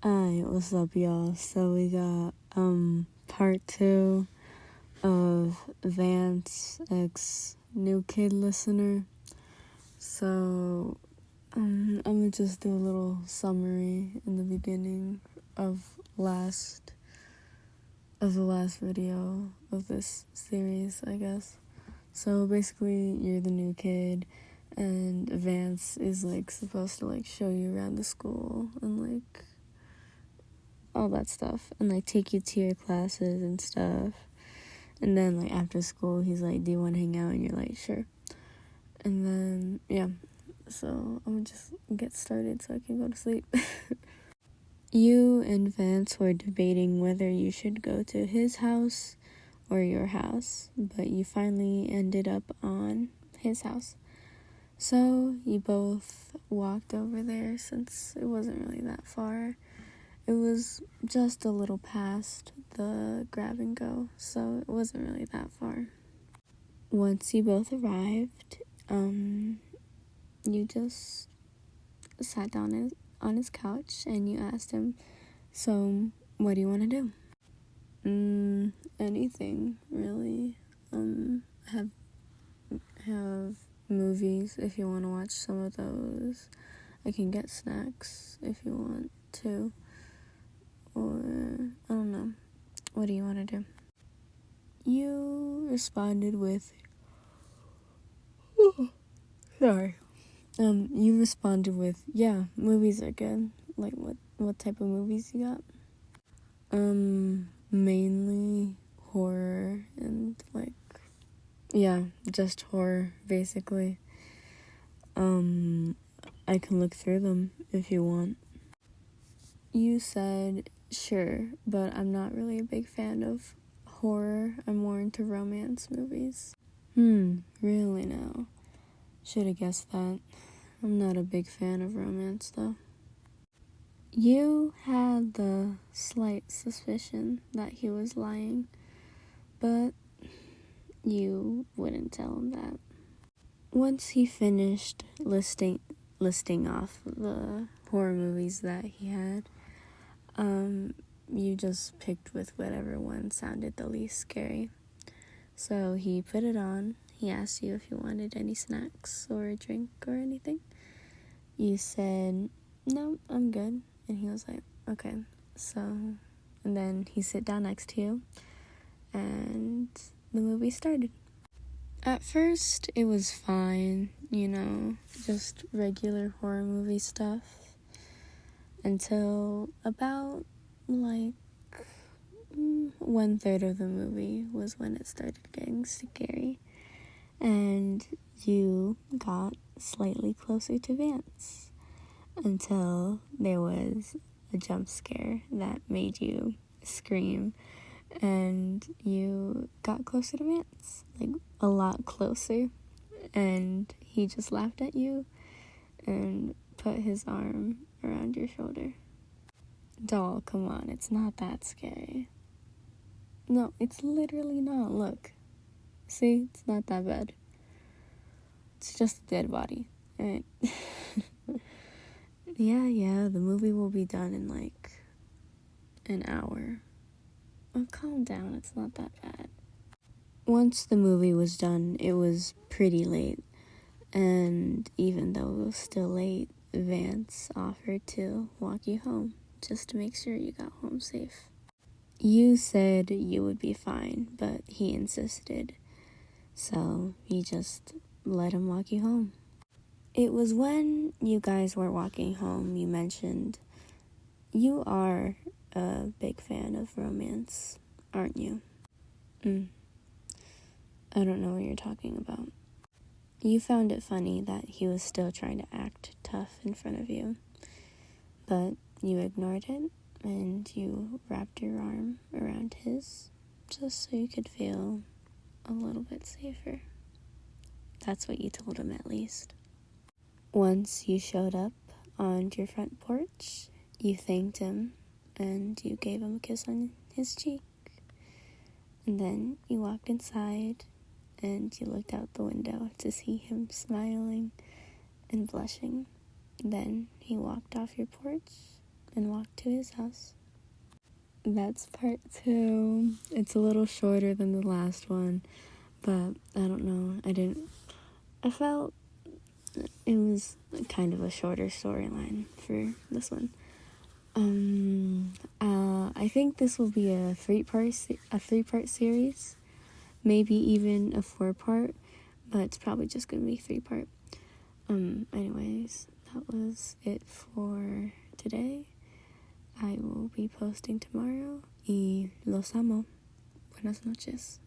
Alright, what's up, y'all? So we got part 2 of Vance X new kid listener. So I'm gonna just do a little summary in the beginning of the last video of this series, I guess. So basically, you're the new kid, and Vance is supposed to show you around the school and all that stuff, and take you to your classes and stuff. And then after school, he's like, do you want to hang out? And you're like, sure. And then yeah, so I'm gonna just get started so I can go to sleep. You and Vance were debating whether you should go to his house or your house, but you finally ended up on his house. So you both walked over there since it wasn't really that far. It was just a little past the grab and go, so it wasn't really that far. Once you both arrived, you just sat down on his couch and you asked him, so what do you want to do? Anything, really. Have movies if you want to watch some of those. I can get snacks if you want to. Or, I don't know. What do you want to do? You responded with... Sorry. You responded with, yeah, movies are good. What type of movies you got? Mainly horror and, yeah, just horror, basically. I can look through them if you want. You said, sure, but I'm not really a big fan of horror. I'm more into romance movies. Really now? Should've guessed that. I'm not a big fan of romance, though. You had the slight suspicion that he was lying, but you wouldn't tell him that. Once he finished listing off the horror movies that he had, you just picked with whatever one sounded the least scary. So he put it on. He asked you if you wanted any snacks or a drink or anything. You said, no, I'm good. And he was like, okay. So, and then he sat down next to you, and the movie started. At first, it was fine, just regular horror movie stuff. Until about 1/3 of the movie was when it started getting scary, and you got slightly closer to Vance until there was a jump scare that made you scream, and you got closer to Vance, a lot closer, and he just laughed at you and put his arm around your shoulder. Doll, come on, it's not that scary. No, it's literally not. Look. See, it's not that bad. It's just a dead body. Alright. Yeah, the movie will be done in an hour. Oh, calm down, it's not that bad. Once the movie was done, it was pretty late. And even though it was still late, Vance offered to walk you home, just to make sure you got home safe. You said you would be fine, but he insisted. So you just let him walk you home. It was when you guys were walking home, you mentioned you are a big fan of romance, aren't you? I don't know what you're talking about. You found it funny that he was still trying to act tough in front of you, but you ignored it, and you wrapped your arm around his just so you could feel a little bit safer. That's what you told him, at least. Once you showed up on your front porch, you thanked him, and you gave him a kiss on his cheek. And then you walked inside, and you looked out the window to see him smiling and blushing. Then he walked off your porch, and walked to his house. That's part 2. It's a little shorter than the last one, but I don't know. I felt it was kind of a shorter storyline for this one. I think this will be a 3-part series, maybe even a 4-part, but it's probably just gonna be 3-part. Anyways, that was it for today. I will be posting tomorrow. Y los amo. Buenas noches.